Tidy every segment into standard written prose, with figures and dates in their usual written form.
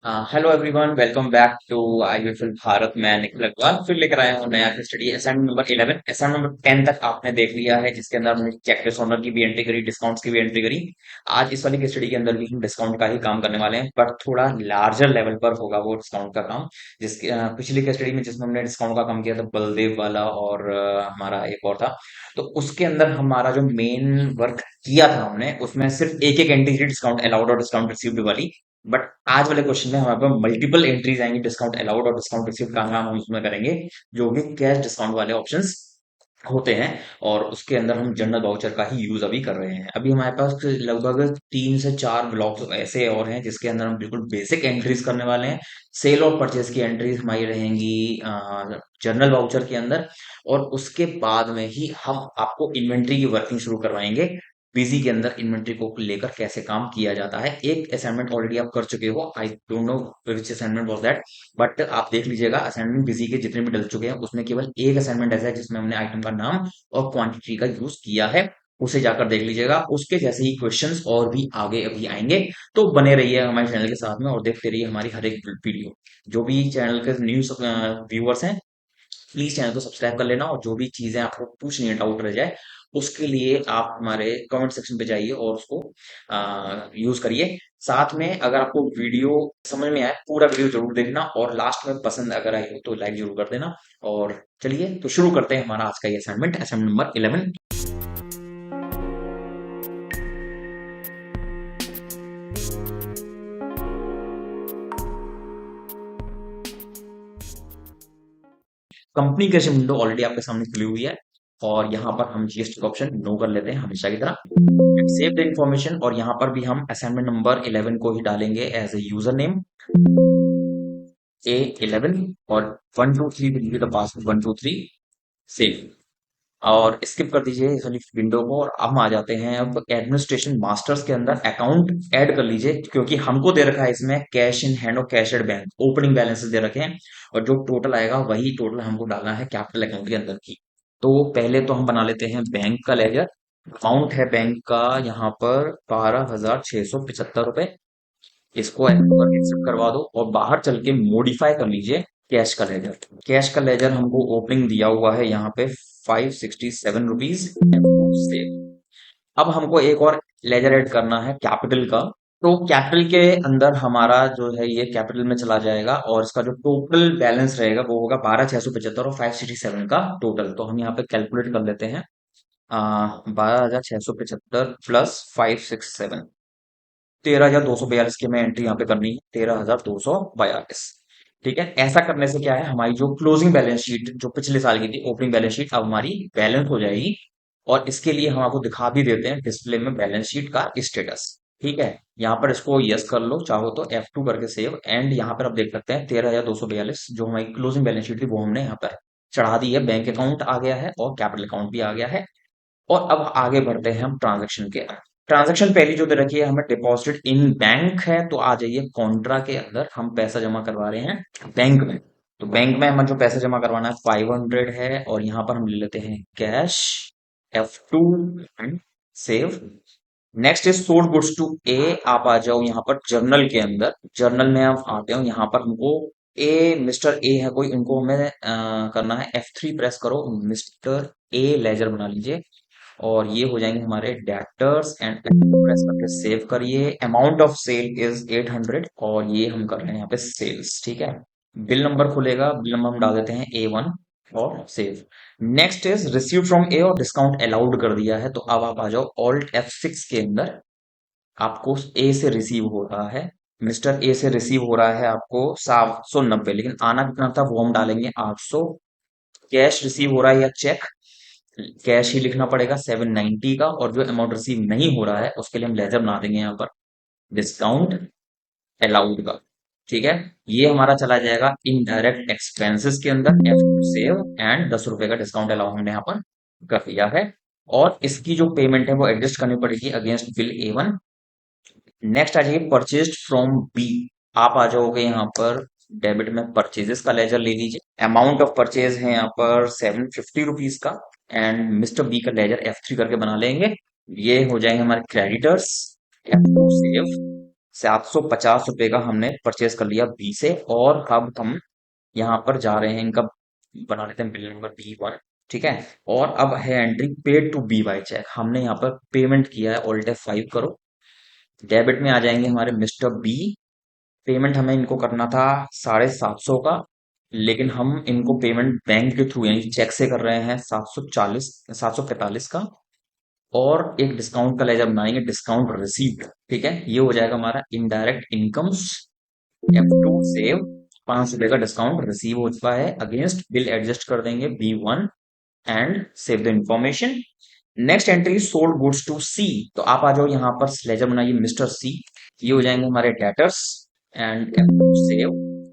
Hello everyone, welcome back to IVFL Bharat. मैं निखिल अग्रवाल फिर लेकर आया हूँ नया study assignment number 11। Assignment number 10 तक आपने देख लिया है, जिसके अंदर हमने चेक ओनर की भी एंट्री करी, डिस्काउंट्स की भी एंट्री करी। आज इस वाली स्टडी के अंदर भी हम डिस्काउंट का ही काम करने वाले हैं, बट थोड़ा लार्जर लेवल पर होगा वो डिस्काउंट का काम। जिसके पिछली स्टडी में जिसमें हमने डिस्काउंट का काम किया था बलदेव वाला, और हमारा एक और था। तो उसके अंदर हमारा जो मेन वर्क किया था हमने, उसमें सिर्फ एक एक एंट्री डिस्काउंट अलाउड और डिस्काउंट रिसीव्ड वाली। बट आज वाले क्वेश्चन में हमारे पास मल्टीपल एंट्रीज आएंगी, डिस्काउंट अलाउड और डिस्काउंट रिसीव का काम हम उसमें करेंगे, जो कि कैश डिस्काउंट वाले ऑप्शंस होते हैं। और उसके अंदर हम जनरल वाउचर का ही यूज अभी कर रहे हैं। अभी हमारे पास लगभग 3 से 4 ब्लॉक्स ऐसे और हैं, जिसके अंदर हम बिल्कुल बेसिक एंट्रीज करने वाले हैं। सेल और परचेज की एंट्रीज हमारी रहेंगी जनरल वाउचर के अंदर। और उसके बाद में ही हम आपको इन्वेंट्री की वर्किंग शुरू करवाएंगे। बिजी के अंदर इन्वेंट्री को लेकर कैसे काम किया जाता है। एक असाइनमेंट ऑलरेडी आप कर चुके हो, I don't know which assignment was that, but आप देख लीजिएगा। असाइनमेंट बिजी के जितने भी डल चुके हैं, उसमें केवल एक असाइनमेंट ऐसा है जिसमें हमने आइटम का नाम और क्वांटिटी का यूज किया है। उसे जाकर देख लीजिएगा। उसके जैसे ही क्वेश्चंस और भी आगे अभी आएंगे। तो बने रहिए हमारे चैनल के साथ में और देखते रहिए हमारी हर एक वीडियो। जो भी चैनल के न्यू व्यूअर्स हैं, प्लीज चैनल को सब्सक्राइब कर लेना। और जो भी चीजें आपको पूछनी है, डाउट रह जाए, उसके लिए आप हमारे कमेंट सेक्शन पे जाइए और उसको यूज करिए। साथ में अगर आपको वीडियो समझ में आए, पूरा वीडियो जरूर देखना, और लास्ट में पसंद अगर आई हो तो लाइक जरूर कर देना। और चलिए तो शुरू करते हैं हमारा आज का ये असाइनमेंट, असाइनमेंट नंबर 11। कंपनी की विंडो ऑलरेडी आपके सामने खुली हुई है। और यहाँ पर हम जीएसटी का ऑप्शन नो कर लेते हैं हमेशा की तरह। सेव द इंफॉर्मेशन, और यहाँ पर भी हम असाइनमेंट नंबर 11 को ही डालेंगे as a user name, A11। और 123 will be the password 123। Save. और स्किप कर दीजिए इस वाली विंडो को, और हम आ जाते हैं अब एडमिनिस्ट्रेशन मास्टर्स के अंदर। अकाउंट ऐड कर लीजिए, क्योंकि हमको दे रखा है इसमें कैश इन हैंड और cash at bank opening balances दे रखे हैं। और जो टोटल आएगा वही टोटल हमको डालना है कैपिटल अकाउंट के अंदर की। तो पहले तो हम बना लेते हैं बैंक का लेजर। अमाउंट है बैंक का यहाँ पर 12,675 रुपए। इसको एक्सेप्ट करवा दो, और बाहर चल के मॉडिफाई कर लीजिए कैश का लेजर। कैश का लेजर हमको ओपनिंग दिया हुआ है यहाँ पे 567 रुपीज। से अब हमको एक और लेजर ऐड करना है कैपिटल का। तो कैपिटल के अंदर हमारा जो है ये कैपिटल में चला जाएगा, और इसका जो टोटल बैलेंस रहेगा वो होगा 12,675 और 567 का टोटल। तो हम यहाँ पे कैलकुलेट कर लेते हैं। 12,675 प्लस 567, 13,242 की हमें एंट्री यहाँ पे करनी है, 13,242। ठीक है। ऐसा करने से क्या है, हमारी जो क्लोजिंग बैलेंस शीट जो पिछले साल की थी, ओपनिंग बैलेंस शीट, अब हमारी बैलेंस हो जाएगी। और इसके लिए हम आपको दिखा भी देते हैं डिस्प्ले में बैलेंस शीट का स्टेटस। ठीक है। यहाँ पर इसको यस कर लो, चाहो तो F2 करके सेव। एंड यहाँ पर आप देख सकते हैं 13,242 जो हमारी क्लोजिंग बैलेंस शीट थी वो हमने यहाँ पर चढ़ा दी है। बैंक अकाउंट आ गया है और कैपिटल अकाउंट भी आ गया है। और अब आगे बढ़ते हैं हम ट्रांजैक्शन के। ट्रांजैक्शन पहली जो दे रखी है हमें डिपॉजिट इन बैंक है, तो आ जाइए कॉन्ट्रा के अंदर। हम पैसा जमा करवा रहे हैं बैंक में। तो बैंक में हमें जो पैसा जमा करवाना है 500 है, और यहाँ पर हम ले लेते हैं cash, F2 and save. Next is sold goods to A. आप आ जाओ यहाँ पर जर्नल के अंदर। जर्नल में आप आते हो, यहाँ पर हमको ए, मिस्टर ए है कोई, उनको हमें करना है F3 प्रेस करो, मिस्टर ए लेजर बना लीजिए। और ये हो जाएंगे हमारे डेटर्स। एंड प्रेस करके सेव करिए। अमाउंट ऑफ सेल इज 800, और ये हम कर रहे हैं यहाँ पे सेल्स। ठीक है। बिल नंबर खुलेगा, बिल नंबर हम डाल देते हैं A1 और save. Next is receive from A, और डिस्काउंट अलाउड कर दिया है। तो अब आप आ जाओ ऑल्ट F6 के अंदर। आपको ए से रिसीव हो रहा है, मिस्टर ए से रिसीव हो रहा है आपको 790, लेकिन आना कितना था वो हम डालेंगे 800। कैश रिसीव हो रहा है या चेक, कैश ही लिखना पड़ेगा 790 का। और जो अमाउंट रिसीव नहीं हो रहा है उसके लिए हम लेजर बना देंगे यहाँ पर डिस्काउंट अलाउड का। ठीक है। ये हमारा चला जाएगा इनडायरेक्ट एक्सपेंसेस के अंदर, F2 सेव। एंड 10 रुपए का डिस्काउंट अलाउ हमने यहाँ पर कर दिया है। और इसकी जो पेमेंट है वो एडजस्ट करनी पड़ेगी अगेंस्ट बिल A1। नेक्स्ट आ जाइए परचेज फ्रॉम बी। आप आ जाओगे यहाँ पर डेबिट में, परचेजेस का लेजर ले लीजिए। अमाउंट ऑफ परचेज है यहाँ पर 750 रुपीज का। एंड मिस्टर बी का लेजर F3 करके बना लेंगे। ये हो जाएंगे हमारे क्रेडिटर्स, F2 सेव। ₹750 का हमने परचेज कर लिया बी से, और अब हम यहाँ पर जा रहे हैं, इनका बना लेते हैं बिल नंबर B1। ठीक है। और अब है entry paid to be by cheque, हमने यहाँ पर पेमेंट किया है, ऑल्ट F5 करो। डेबिट में आ जाएंगे हमारे मिस्टर बी। पेमेंट हमें इनको करना था 750 का, लेकिन हम इनको पेमेंट बैंक के थ्रू यानी चेक से कर रहे हैं 745 का। और एक डिस्काउंट का लेजर बनाएंगे, डिस्काउंट रिसीव्ड। ठीक है, ये हो जाएगा हमारा इनडायरेक्ट इनकम्स। F2 सेव, ₹5 का डिस्काउंट रिसीव हो चुका है, अगेंस्ट बिल एडजस्ट कर देंगे B1 and save the information. Next entry sold goods to C, तो आप आ जाओ यहाँ पर लेजर बनाइए मिस्टर सी। ये हो जाएंगे हमारे debtors, and save.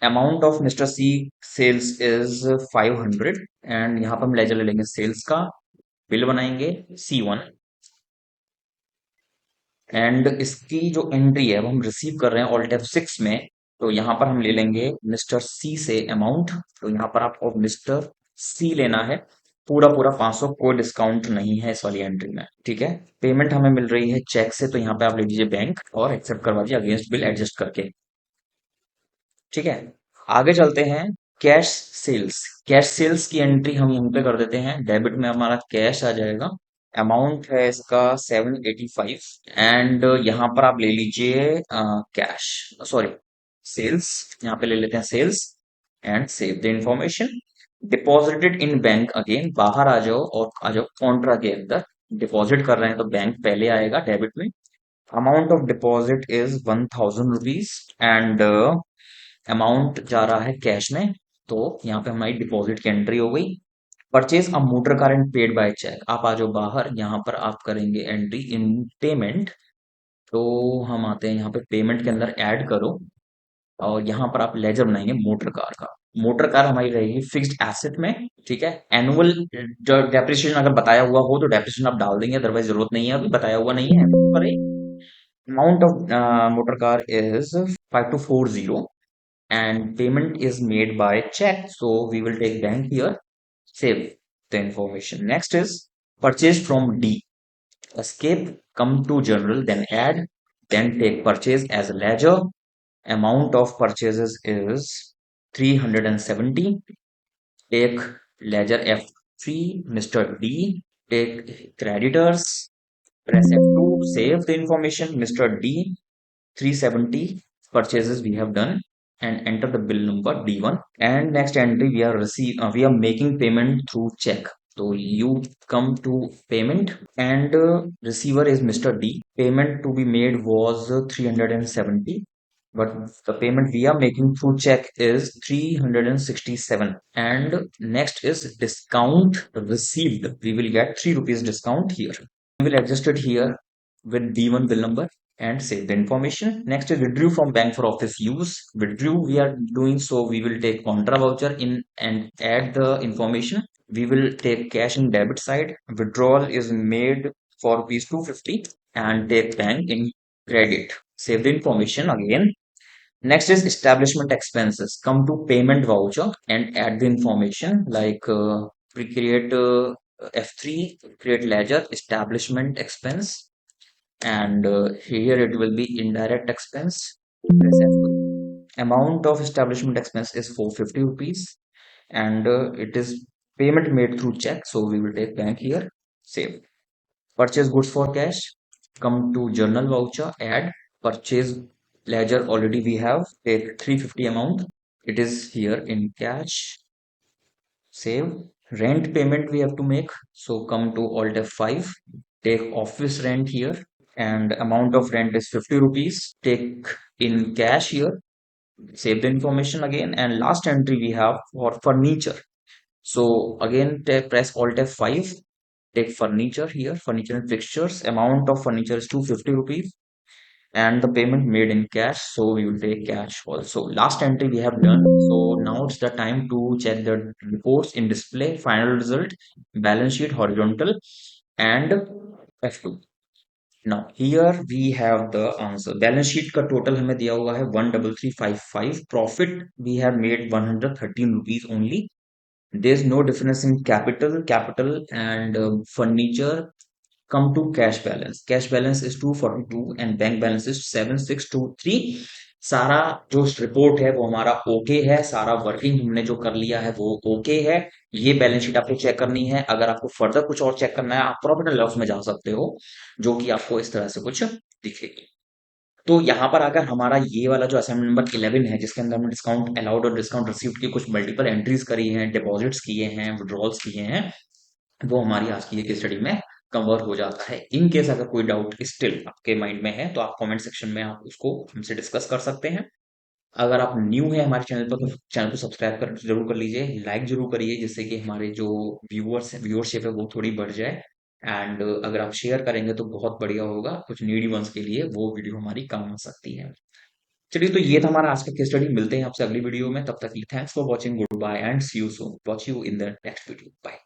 Amount of mister C sales is 500, and यहाँ पर हम लेजर ले लेंगे सेल्स का, बिल बनाएंगे C1। एंड इसकी जो एंट्री है वो हम रिसीव कर रहे हैं ऑल्ट F6 में, तो यहाँ पर हम ले लेंगे मिस्टर सी से अमाउंट। तो यहाँ पर आपको मिस्टर सी लेना है, पूरा पूरा 500, कोई डिस्काउंट नहीं है इस वाली एंट्री में। ठीक है। पेमेंट हमें मिल रही है चेक से, तो यहाँ पे आप ले लीजिए बैंक और एक्सेप्ट करवा दीजिए अगेंस्ट बिल एडजस्ट करके। ठीक है। आगे चलते हैं, कैश सेल्स। कैश सेल्स की एंट्री हम यहाँ पे कर देते हैं, डेबिट में हमारा कैश आ जाएगा, अमाउंट है इसका 785, एंड यहाँ पर आप ले लीजिए कैश, सॉरी सेल्स, यहाँ पे ले लेते हैं sales and save the information. Deposited in bank, again बाहर आ जाओ और आ जाओ कॉन्ट्रा के अंदर। डिपॉजिट कर रहे हैं तो बैंक पहले आएगा डेबिट में। Amount of deposit is ₹1000, and amount जा रहा है कैश में, तो यहाँ पे हमारी डिपॉजिट की एंट्री हो गई। Purchase a motor car and paid by cheque, आप आ जाओ बाहर, यहाँ पर आप करेंगे एंट्री इन पेमेंट। तो हम आते हैं यहाँ पे पेमेंट के अंदर ऐड करो, और यहाँ पर आप लेजर बनाएंगे मोटर कार का। मोटर कार हमारी रहेगी फिक्स्ड एसेट में। ठीक है। एनुअल डेप्रिसिएशन अगर बताया हुआ हो तो डेप्रिसिएशन आप डाल देंगे, अदरवाइज जरूरत नहीं है, अभी बताया हुआ नहीं है पर। Amount of motor car is 5240, and payment is made by check, so we will take bank here, save the information. Next is purchase from D, escape, come to general, then add, then take purchase as a ledger. Amount of purchases is 370, take ledger F3, Mr. D, take creditors, press F2, save the information, Mr. D, 370 purchases we have done, and enter the bill number D1. And next entry, we are making payment through check, so you come to payment, and receiver is Mr. D. Payment to be made was 370, but the payment we are making through check is 367. And next is discount received, we will get ₹3 discount here. We will adjust it here with D1 bill number and save the information. Next is withdrew from bank for office use. Withdrew we are doing, so we will take contra voucher in and add the information. We will take cash in debit side. Withdrawal is made for rupees 250, and take bank in credit. Save the information again. Next is establishment expenses. Come to payment voucher and add the information, like we create F3, create ledger establishment expense, and here it will be indirect expense. Press F2. Amount of establishment expense is ₹450, and it is payment made through check, so we will take bank here. Save. Purchase goods for cash. Come to journal voucher, add purchase ledger, already we have, take 350 amount, it is here in cash. Save. Rent payment we have to make, so come to alt F5, take office rent here, and amount of rent is ₹50, take in cash here. Save the information again, and last entry we have for furniture, so again press alt F5, take furniture here, furniture and fixtures. Amount of furniture is ₹250, and the payment made in cash, so we will take cash also. Last entry we have done, so now it's the time to check the reports in display, final result, balance sheet horizontal, and F2. Now here we have the answer. Balance sheet का total हमें दिया हुआ है 13355. Profit we have made ₹113 only. There is no difference in capital and furniture come to cash balance is 242 and bank balance is 7623। सारा जो report है वो हमारा ओके है, सारा वर्किंग हमने जो कर लिया है वो ओके है। ये बैलेंस शीट आपको चेक करनी है। अगर आपको फर्दर कुछ और चेक करना है, आप प्रॉफिट एंड लॉस में जा सकते हो, जो कि आपको इस तरह से कुछ दिखेगी। तो यहाँ पर अगर हमारा ये वाला जो असाइनमेंट नंबर 11 है, जिसके अंदर हमने डिस्काउंट अलाउड और डिस्काउंट रिसीव्ड की कुछ मल्टीपल एंट्रीज करी हैं, डिपॉजिट्स किए हैं, विड्रॉल्स किए हैं, वो हमारी आज की ये स्टडी में कवर हो जाता है। इन केस अगर कोई डाउट स्टिल आपके माइंड में है, तो आप कमेंट सेक्शन में आप उसको हमसे डिस्कस कर सकते हैं। अगर आप न्यू है हमारे चैनल पर, तो चैनल को सब्सक्राइब कर जरूर कर लीजिए, लाइक जरूर करिए, जिससे कि हमारे जो व्यूअरशिप है वो थोड़ी बढ़ जाए। एंड अगर आप शेयर करेंगे तो बहुत बढ़िया होगा, कुछ नीडी वंस के लिए वो वीडियो हमारी काम आ सकती है। चलिए, तो ये था हमारा आज का केस स्टडी। मिलते हैं आपसे अगली वीडियो में, तब तक के लिए thanks for watching, goodbye and see you soon, watch you in the next video, bye.